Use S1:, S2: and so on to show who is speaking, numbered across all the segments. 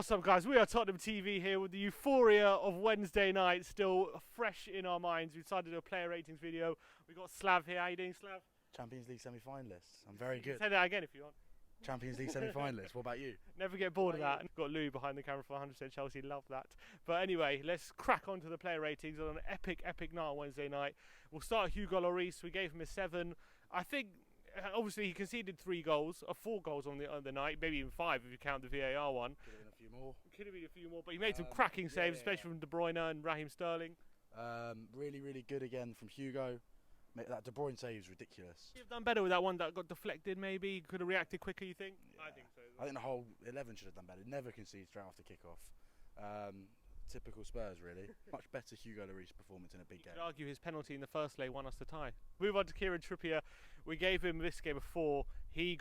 S1: What's up, guys? We are Tottenham TV here with the euphoria of Wednesday night still fresh in our minds. We decided to do a player ratings video. We got Slav here. How you doing, Slav?
S2: Champions League semi-finalists. I'm very good.
S1: Say that again if you want.
S2: Champions League semi-finalists. What about you?
S1: Never get bored of that. Got Lou behind the camera for 100% Chelsea. Love that. But anyway, let's crack on to the player ratings on an epic night on Wednesday night. We'll start with Hugo Lloris. We gave him a 7. I think obviously he conceded 3 goals, or 4 goals on the night, maybe even 5 if you count the VAR one.
S2: Could have been a few more.
S1: Could have been a few more, but he made some cracking saves, especially from De Bruyne and Raheem Sterling.
S2: Really good again from Hugo. That De Bruyne save is ridiculous.
S1: You've done better with that one that got deflected, maybe. Could have reacted quicker, you think? Yeah. I think so.
S2: I think the whole 11 should have done better. Never concede straight after kick-off. Typical Spurs, really. Much better Hugo Lloris performance in a big game.
S1: You could argue his penalty in the first leg won us the tie. Move on to Kieran Trippier. We gave him this game a 4. He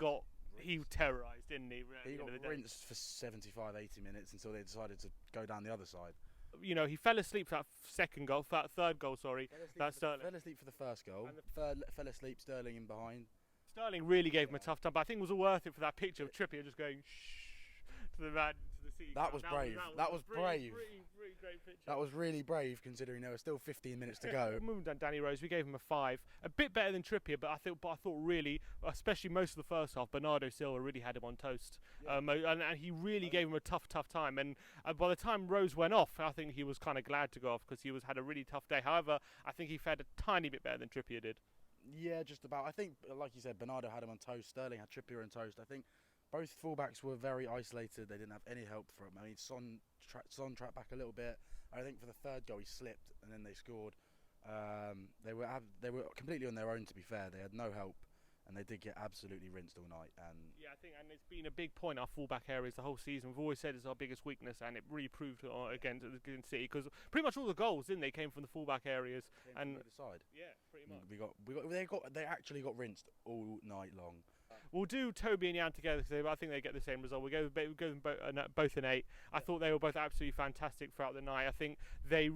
S1: terrorised, didn't he?
S2: He got rinsed for 75, 80 minutes until they decided to go down the other side.
S1: You know, he fell asleep for that third goal, sorry. Sterling.
S2: Fell asleep for the first goal. Fell asleep, Sterling in behind.
S1: Sterling really gave him a tough time, but I think it was all worth it for that picture of Trippier just going shh to the man, to the sea.
S2: That was brave. That was brave.
S1: Pretty great picture.
S2: That was really brave considering there were still 15 minutes to go.
S1: Moving down Danny Rose, we gave him a 5. A bit better than Trippier, but I thought really, especially most of the first half, Bernardo Silva really had him on toast. Yeah. And he really gave him a tough time. And by the time Rose went off, I think he was kind of glad to go off because he had a really tough day. However, I think he fared a tiny bit better than Trippier did.
S2: Yeah, just about. I think, like you said, Bernardo had him on toast. Sterling had Trippier on toast. I think both fullbacks were very isolated. They didn't have any help from him. I mean, Son tracked back a little bit. I think for the third goal he slipped and then they scored. They were completely on their own, to be fair. They had no help and they did get absolutely rinsed all night. And
S1: yeah, I think, and it's been a big point, our fullback areas the whole season. We've always said it's our biggest weakness, and it really proved against City because pretty much all the goals, didn't they, came from the fullback areas.
S2: And from either side.
S1: Yeah, pretty much.
S2: They actually got rinsed all night long.
S1: We'll do Toby and Jan together because I think they get the same result. We'll go them both an 8. I thought they were both absolutely fantastic throughout the night. I think they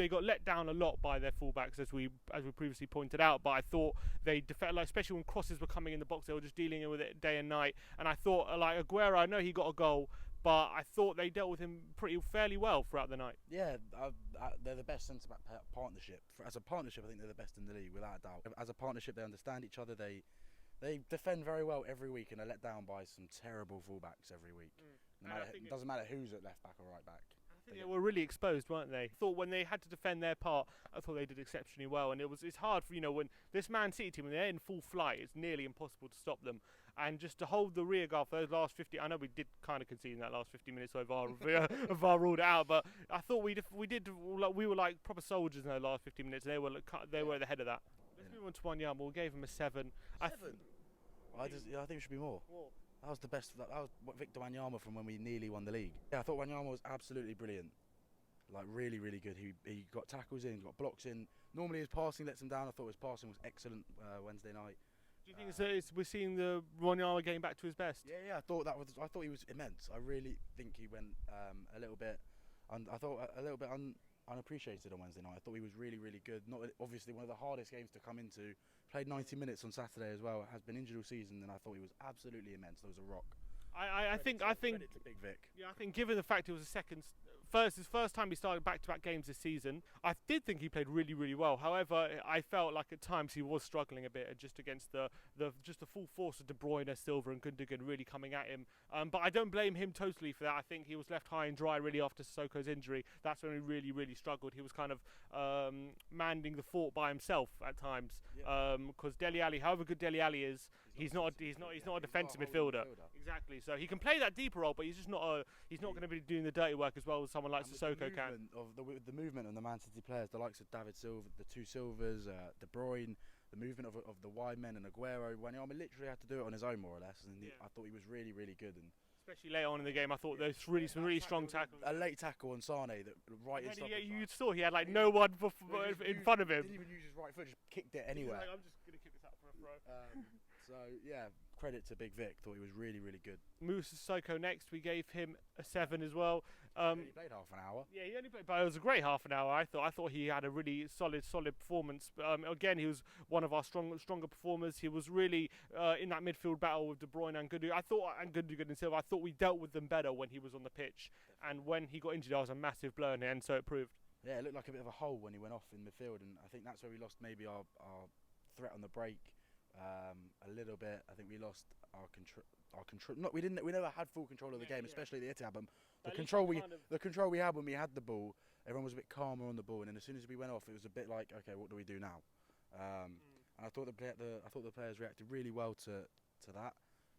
S1: got let down a lot by their fullbacks as we previously pointed out. But I thought they defended, especially when crosses were coming in the box, they were just dealing with it day and night. And I thought, like Aguero, I know he got a goal, but I thought they dealt with him fairly well throughout the night. Yeah,
S2: they're the best centre-back partnership. As a partnership, I think they're the best in the league, without a doubt. As a partnership, they understand each other. They defend very well every week and are let down by some terrible fullbacks every week. It doesn't matter who's at left back or right back.
S1: I think they were really exposed, weren't they? I thought when they had to defend their part, I thought they did exceptionally well. And it's hard for, when this Man City team, when they're in full flight, it's nearly impossible to stop them. And just to hold the rear guard for those last 50, I know we did kind of concede in that last 50 minutes, so VAR ruled it out. But I thought we were like proper soldiers in the last 50 minutes. They were at the head of that. Let's move on to Wanyama. We'll give him a 7.
S2: 7? I think it should be more. That was the best. That was Victor Wanyama from when we nearly won the league. Yeah, I thought Wanyama was absolutely brilliant. Like really good. He got tackles in, got blocks in. Normally his passing lets him down. I thought his passing was excellent Wednesday night.
S1: Do you think we're seeing the Wanyama getting back to his best?
S2: Yeah. I thought he was immense. I really think he went a little bit. Unappreciated on Wednesday night. I thought he was really good. Not obviously one of the hardest games to come into. Played 90 minutes on Saturday as well. Has been injured all season, and I thought he was absolutely immense. There was a rock.
S1: I think
S2: credit to Big Vic.
S1: Yeah, I think given the fact it was his first time he started back-to-back games this season, I did think he played really well. However, I felt like at times he was struggling a bit just against the full force of De Bruyne, Silva and Gundogan really coming at him. But I don't blame him totally for that. I think he was left high and dry really after Sissoko's injury. That's when he really struggled. He was kind of manning the fort by himself at times. Because Dele Alli, however good Dele Alli is, he's not a defensive midfielder. Exactly. So he can play that deeper role, but he's just not going to be doing the dirty work as well as someone like Sissoko can.
S2: The movement of the Man City players, the likes of David Silva, the 2 Silvers, De Bruyne, the movement of the wide men and Aguero. Wanyama literally had to do it on his own more or less, and I thought he was really good. And
S1: especially later on in the game, I thought there's some really strong tackles.
S2: A late tackle on Sane that right in stoppage.
S1: You saw he had like no one in front of him.
S2: Didn't even use his right foot, just kicked it anywhere.
S1: I'm just going to kick this out for a throw.
S2: So yeah, credit to Big Vic. Thought he was really, really good.
S1: Moussa Sissoko next, we gave him a 7 as well.
S2: He only played half an hour.
S1: Yeah, he only played, but it was a great half an hour. I thought he had a really solid performance. Again, he was one of our stronger performers. He was really in that midfield battle with De Bruyne and Gundogan. And Gundogan and Silva. I thought we dealt with them better when he was on the pitch. And when he got injured, that was a massive blow in the end, so it proved.
S2: Yeah, it looked like a bit of a hole when he went off in midfield, and I think that's where we lost maybe our threat on the break a little bit. I think we lost our control. We never had full control of the game, especially the Etihad. The control we had when we had the ball, everyone was a bit calmer on the ball, and then as soon as we went off, it was a bit like, okay, what do we do now? And I thought the players reacted really well to that,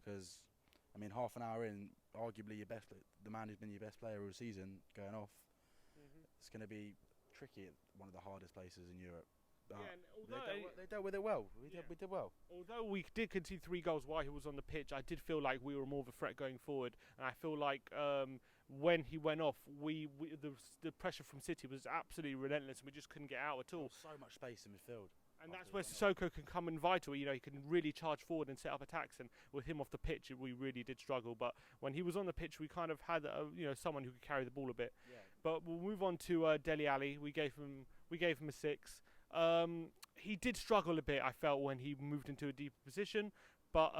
S2: because I mean, half an hour in, arguably the man who's been your best player all season going off. It's going to be tricky at one of the hardest places in Europe. They dealt with it well. We did well.
S1: Although we did concede 3 goals while he was on the pitch, I did feel like we were more of a threat going forward, and I feel like when he went off, the pressure from City was absolutely relentless, and we just couldn't get out at all.
S2: So much space in midfield.
S1: And that's where Sissoko can come in vital. You know, he can really charge forward and set up attacks. And with him off the pitch, we really did struggle. But when he was on the pitch, we kind of had someone who could carry the ball a bit. Yeah. But we'll move on to Dele Alli. We gave him a 6. He did struggle a bit, I felt, when he moved into a deeper position. But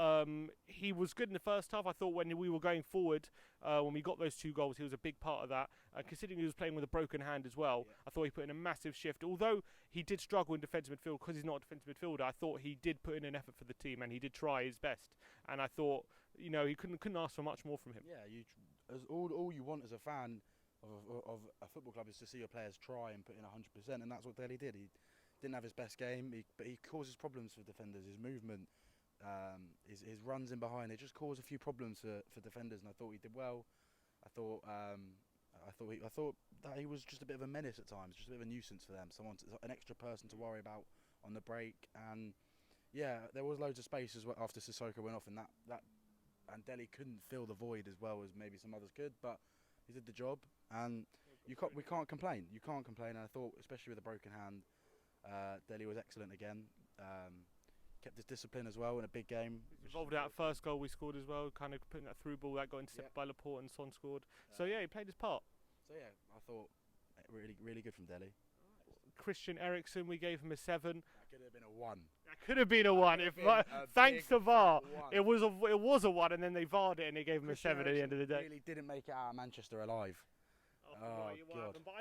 S1: he was good in the first half. I thought when we were going forward, when we got those 2 goals, he was a big part of that. Considering he was playing with a broken hand as well, I thought he put in a massive shift. Although he did struggle in defensive midfield because he's not a defensive midfielder, I thought he did put in an effort for the team and he did try his best. And I thought, you know, he couldn't ask for much more from him.
S2: Yeah, all you want as a fan of a football club is to see your players try and put in 100%, and that's what Dele did. He didn't have his best game, but he causes problems for defenders. His movement. His runs in behind, it just caused a few problems for defenders, and I thought he did well. I thought that he was just a bit of a menace at times, just a bit of a nuisance for them. An extra person to worry about on the break, and yeah, there was loads of space as well after Sissoko went off, and and Dele couldn't fill the void as well as maybe some others could, but he did the job, and we can't complain. You can't complain, and I thought, especially with a broken hand, Dele was excellent again. Kept his discipline as well in a big game.
S1: Involved that first goal we scored as well, kind of putting that through ball that got intercepted by Laporte and Son scored. So yeah, he played his part.
S2: So yeah, I thought really, really good from Dele.
S1: Christian Eriksen, we gave him a 7.
S2: That could have been a 1.
S1: That could have been a 1. Thanks to VAR, it was a 1, and then they VAR'd it and they gave him a 7 at the end of the day.
S2: Really didn't make it out of Manchester alive. God.
S1: But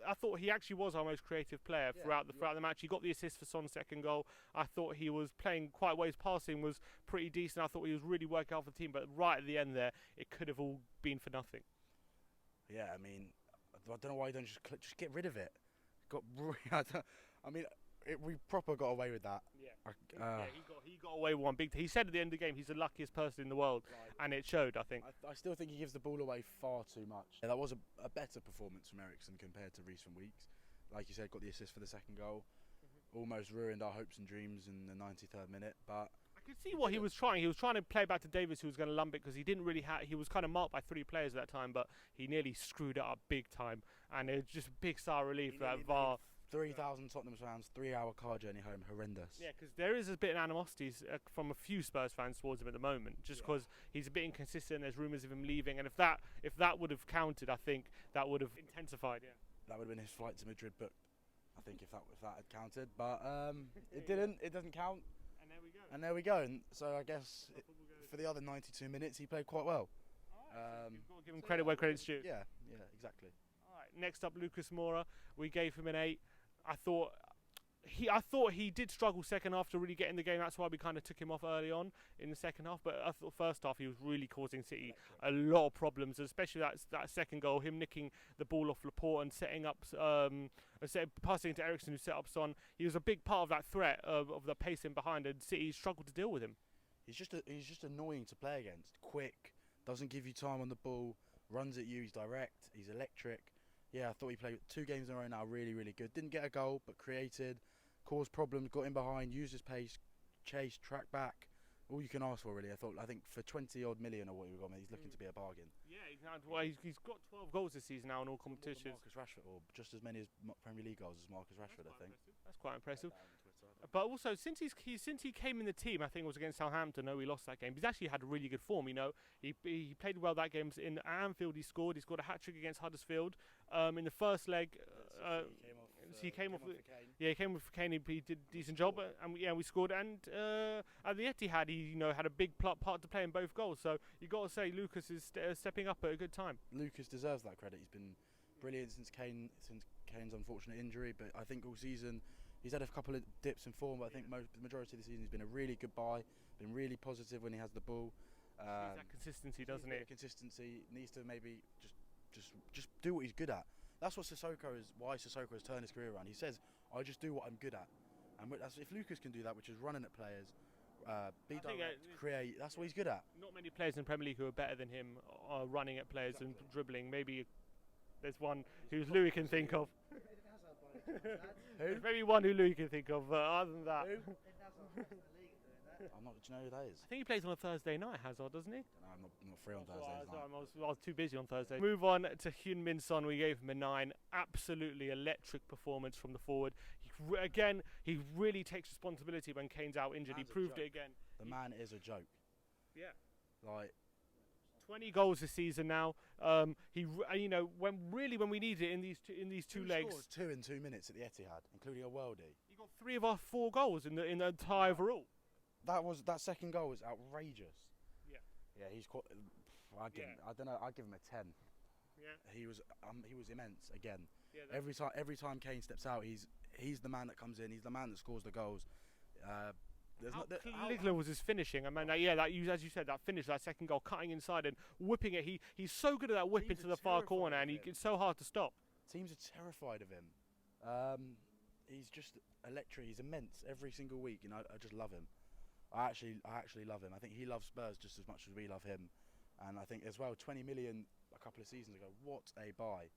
S1: I thought he actually was our most creative player throughout the match. He got the assist for Son's second goal. I thought he was playing quite well. His passing was pretty decent. I thought he was really working out for the team. But right at the end there, it could have all been for nothing.
S2: Yeah, I mean, I don't know why you don't just get rid of it. We proper got away with that.
S1: Yeah, he got away with one big. He said at the end of the game he's the luckiest person in the world, and it showed. I think.
S2: I still think he gives the ball away far too much. Yeah, that was a better performance from Eriksen compared to recent weeks. Like you said, got the assist for the second goal. Almost ruined our hopes and dreams in the 93rd minute, but.
S1: I could see what he was trying. He was trying to play back to Davis, who was going to lump it because he didn't really have. He was kind of marked by 3 players at that time, but he nearly screwed it up big time, and it was just a big sigh of relief for that VAR.
S2: 3,000 Tottenham fans, 3-hour car journey home, horrendous.
S1: Yeah, because there is a bit of animosity from a few Spurs fans towards him at the moment, just because he's a bit inconsistent. There's rumours of him leaving, and if that would have counted, I think that would have intensified. Yeah,
S2: that would have been his flight to Madrid booked. I think if that had counted, but it didn't. It doesn't count. And there we go. And so I guess for the other 92 minutes, he played quite well.
S1: You've got to give him credit where credit's due.
S2: Yeah, exactly.
S1: All right. Next up, Lucas Mora. We gave him an 8. I thought he did struggle second half to really get in the game. That's why we kind of took him off early on in the second half. But I thought first half he was really causing City a lot of problems, especially that second goal, him nicking the ball off Laporte and setting up, passing to Eriksen who set up Son. He was a big part of that threat of the pacing behind, and City struggled to deal with him.
S2: He's just annoying to play against. Quick, doesn't give you time on the ball, runs at you. He's direct. He's electric. Yeah, I thought he played 2 games in a row now, really, really good. Didn't get a goal, but created, caused problems, got in behind, used his pace, chased, tracked back. All you can ask for, really. I think for 20-odd million or what he got, he's looking to be a bargain.
S1: Yeah, he's got 12 goals this season now in all competitions.
S2: Marcus Rashford, or just as many as Premier League goals as Marcus Rashford, I think.
S1: That's quite impressive. But also, since he came in the team, I think it was against Southampton. No, we lost that game. He's actually had a really good form. You know, he played well that game. In Anfield, he scored. He scored a hat trick against Huddersfield. In the first leg, he came off. Yeah, he came with Kane. He did a decent job, and we scored. And at the Etihad, he had a big part to play in both goals. So you got to say, Lucas is stepping up at a good time.
S2: Lucas deserves that credit. He's been brilliant since Kane's unfortunate injury. But I think all season he's had a couple of dips in form. But I think the majority of the season he's been a really good buy. Been really positive when he has the ball.
S1: He's that consistency, doesn't he?
S2: Consistency needs to maybe just do what he's good at. That's what why Sissoko has turned his career around. He says, "I just do what I'm good at," and if Lucas can do that, which is running at players, be direct, create. That's what he's good at.
S1: Not many players in the Premier League who are better than him are running at players and dribbling. Maybe there's one who Louis can think of. There's maybe one who Louis can think of, but other than that.
S2: I'm not. Do you know who that is?
S1: I think he plays on a Thursday night, Hazard, doesn't he?
S2: No, I'm not free on Thursdays.
S1: I was too busy on Thursday. Move on to Heung-min Son. We gave him a 9. Absolutely electric performance from the forward. He really takes responsibility when Kane's out injured. He proved it again.
S2: The man is a joke.
S1: Yeah.
S2: Like
S1: 20 goals this season now. When we needed it in these two legs.
S2: He scored 2 in 2 minutes at the Etihad, including a worldie.
S1: He got 3 of our 4 goals in the entire overall.
S2: That second goal was outrageous. Yeah, he's quite. I don't know. I give him a 10.
S1: Yeah.
S2: He was immense again.
S1: Yeah,
S2: every time Kane steps out, he's the man that comes in. He's the man that scores the goals.
S1: How was his finishing? I mean, as you said, that finish, that second goal, cutting inside and whipping it. He's so good at that whip into the far corner, and it's so hard to stop.
S2: Teams are terrified of him. He's just electric. He's immense every single week, and I just love him. I actually love him. I think he loves Spurs just as much as we love him, and I think as well 20 million a couple of seasons ago. What a buy!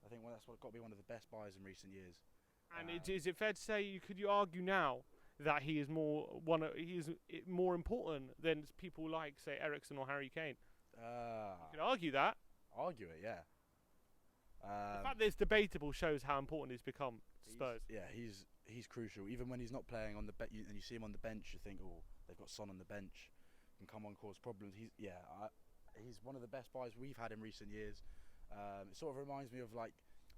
S2: I think that's got to be one of the best buys in recent years.
S1: And is it fair to say could you argue now that he is more important than people like say Eriksen or Harry Kane? You could argue that.
S2: Argue it, yeah.
S1: The fact that it's debatable shows how important he's become to Spurs.
S2: He's crucial. Even when he's not playing on the bench, and you see him on the bench, you think, oh, they've got Son on the bench, can come on, cause problems. He's one of the best buys we've had in recent years. It sort of reminds me of, like,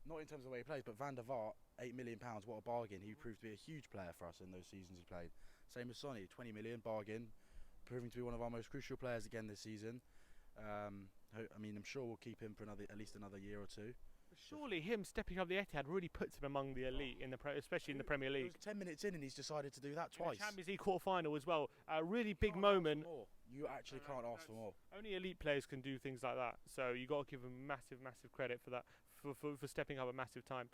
S2: not in terms of the way he plays, but Van der Vaart, £8 million, what a bargain. He proved to be a huge player for us in those seasons he played. Same as Sonny, 20 million, bargain, proving to be one of our most crucial players again this season. I'm sure we'll keep him for at least another year or two.
S1: Surely him stepping up the Etihad really puts him among the elite, especially in the Premier League.
S2: It was 10 minutes in and he's decided to do that twice.
S1: In the Champions League quarter-final as well. A really big moment.
S2: You actually can't ask for more.
S1: Only elite players can do things like that. So you got to give him massive credit for that, for stepping up at massive time.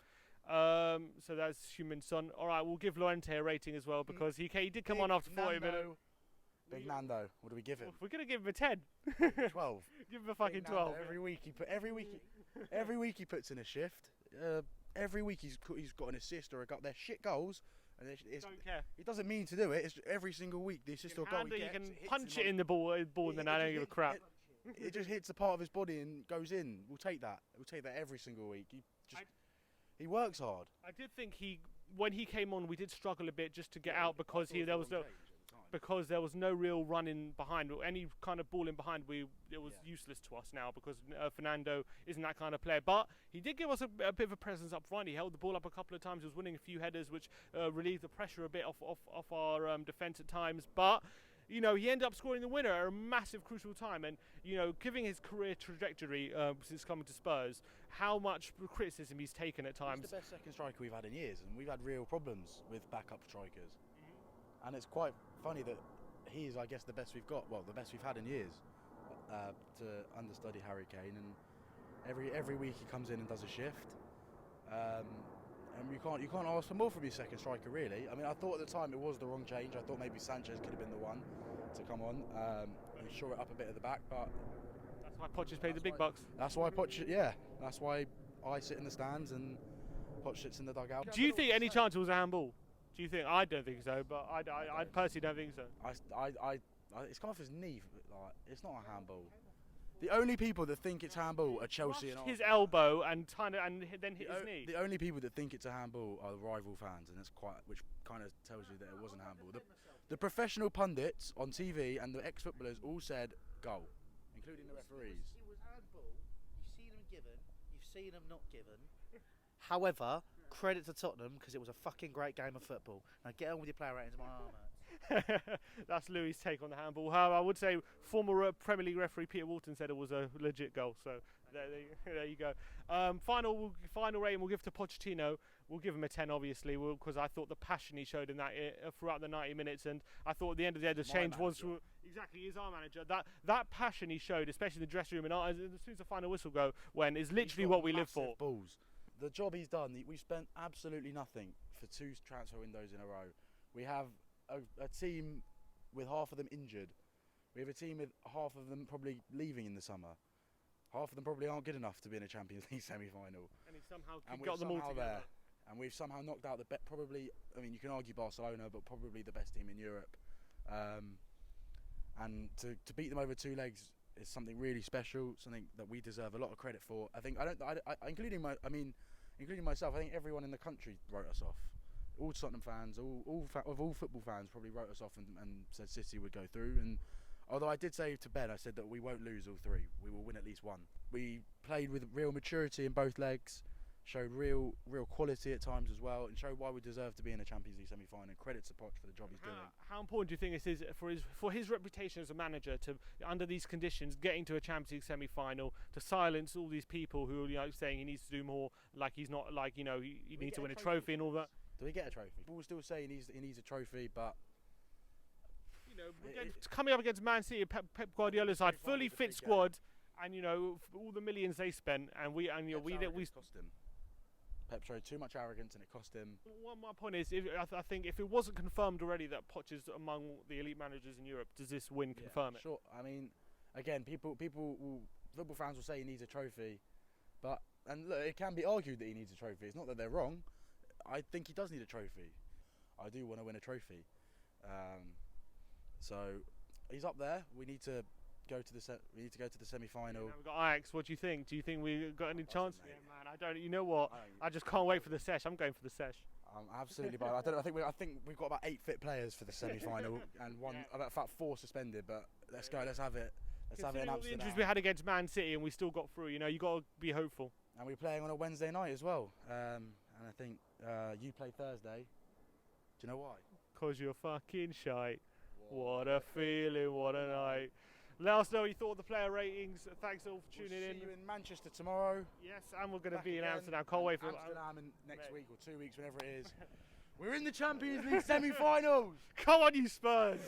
S1: So that's Heung-min Son. All right, we'll give Llorente a rating as well because he did come on after 40 minutes.
S2: Big Nando, what do we give him?
S1: We're gonna give him a 10.
S2: 12.
S1: Give him a fucking 12.
S2: Every week he puts in a shift. Every week he's got an assist or they're shit goals. And
S1: don't care.
S2: He doesn't mean to do it. It's every single week the assist or goal he gets.
S1: You can punch it in the ball, and then I don't give a crap.
S2: It just hits the part of his body and goes in. We'll take that. We'll take that every single week. He works hard.
S1: I did think when he came on, we did struggle a bit just to get out because there was no real running behind. Any kind of ball in behind, it was useless to us now because Fernando isn't that kind of player. But he did give us a bit of a presence up front. He held the ball up a couple of times. He was winning a few headers, which relieved the pressure a bit off our defence at times. But he ended up scoring the winner at a massive, crucial time. And giving his career trajectory since coming to Spurs, how much criticism he's taken at times.
S2: He's the best second striker we've had in years, and we've had real problems with backup strikers. And it's quite funny that he is, I guess, the best we've got. Well, the best we've had in years to understudy Harry Kane. And every week he comes in and does a shift. And you can't ask for more from your second striker, really. I mean, I thought at the time it was the wrong change. I thought maybe Sanchez could have been the one to come on and shore it up a bit at the back. But
S1: that's why Poch has paid the big bucks.
S2: That's why Poch. Yeah, that's why I sit in the stands and Poch sits in the dugout.
S1: Do you think any chance it was a handball? Do you think? I don't think so, but I personally don't think so.
S2: It's come off his knee. Like, it's not a handball. The only people that think it's handball are Chelsea and
S1: his
S2: Arsenal.
S1: elbow and then hit his knee.
S2: The only people that think it's a handball are the rival fans, and which kind of tells you that it wasn't handball. The professional pundits on TV and the ex-footballers all said goal, including the referees.
S3: It was handball. You've seen them given. You've seen them not given. However, credit to Tottenham because it was a fucking great game of football. Now get on with your player ratings, my arm hurts.
S1: That's Louis' take on the handball. However, I would say former Premier League referee Peter Walton said it was a legit goal. So there you go. Final rating we'll give to Pochettino. We'll give him a 10, obviously, because I thought the passion he showed in that throughout the 90 minutes, and I thought at the end of the day the change was exactly he's our manager. That passion he showed, especially in the dressing room, and as soon as the final whistle went, is literally what we live for.
S2: Balls. The job he's done. We've spent absolutely nothing for 2 transfer windows in a row. We have a team with half of them injured. We have a team with half of them probably leaving in the summer. Half of them probably aren't good enough to be in a Champions League semi-final.
S1: And he somehow got them all together.
S2: And we've somehow knocked out probably, I mean, you can argue Barcelona, but probably the best team in Europe. And to beat them over 2 legs is something really special, something that we deserve a lot of credit for. I think including myself, I think everyone in the country wrote us off. All Tottenham fans, all football fans probably wrote us off and said City would go through. And although I did say to Ben, I said that we won't lose all 3. We will win at least 1. We played with real maturity in both legs, showed real quality at times as well, and showed why we deserve to be in a Champions League semi-final. Credit to Poch for the job he's doing.
S1: How important do you think this is for his reputation as a manager to, under these conditions, getting to a Champions League semi-final, to silence all these people who are saying he needs to do more, like he's not, like he needs to win a trophy and all that.
S2: Do we get a trophy? People will still say he needs a trophy, but
S1: coming up against Man City, Pep Guardiola's side, fully fit squad, and all the millions they spent, and we
S2: cost him. Pep showed too much arrogance, and it cost him.
S1: My point is, I think if it wasn't confirmed already that Poch is among the elite managers in Europe, does this win confirm it?
S2: Sure. I mean, again, football fans will say he needs a trophy, and look, it can be argued that he needs a trophy. It's not that they're wrong. I think he does need a trophy. I do want to win a trophy. So he's up there. We need to go to the semi-final.
S1: We've got Ajax. What do you think? Do you think we got any chance? Yeah, man. I don't. You know what? I just can't wait for the sesh. I'm going for the sesh.
S2: Absolutely, but I think we've got about 8 fit players for the semi-final and about 4 suspended. But let's go. Let's have it. Let's have it in Amsterdam.
S1: The injuries we had against Man City and we still got through. You got to be hopeful.
S2: And we're playing on a Wednesday night as well. And I think you play Thursday. Do you know why?
S1: 'Cause you're fucking shite. What a feeling, what a night. Let us know what you thought of the player ratings. Thanks all for tuning in.
S2: See you in Manchester tomorrow.
S1: Yes, and we're going to be in Amsterdam. Can't wait for
S2: Amsterdam next week or 2 weeks, whenever it is. We're in the Champions League semi-finals.
S1: Come on, you Spurs.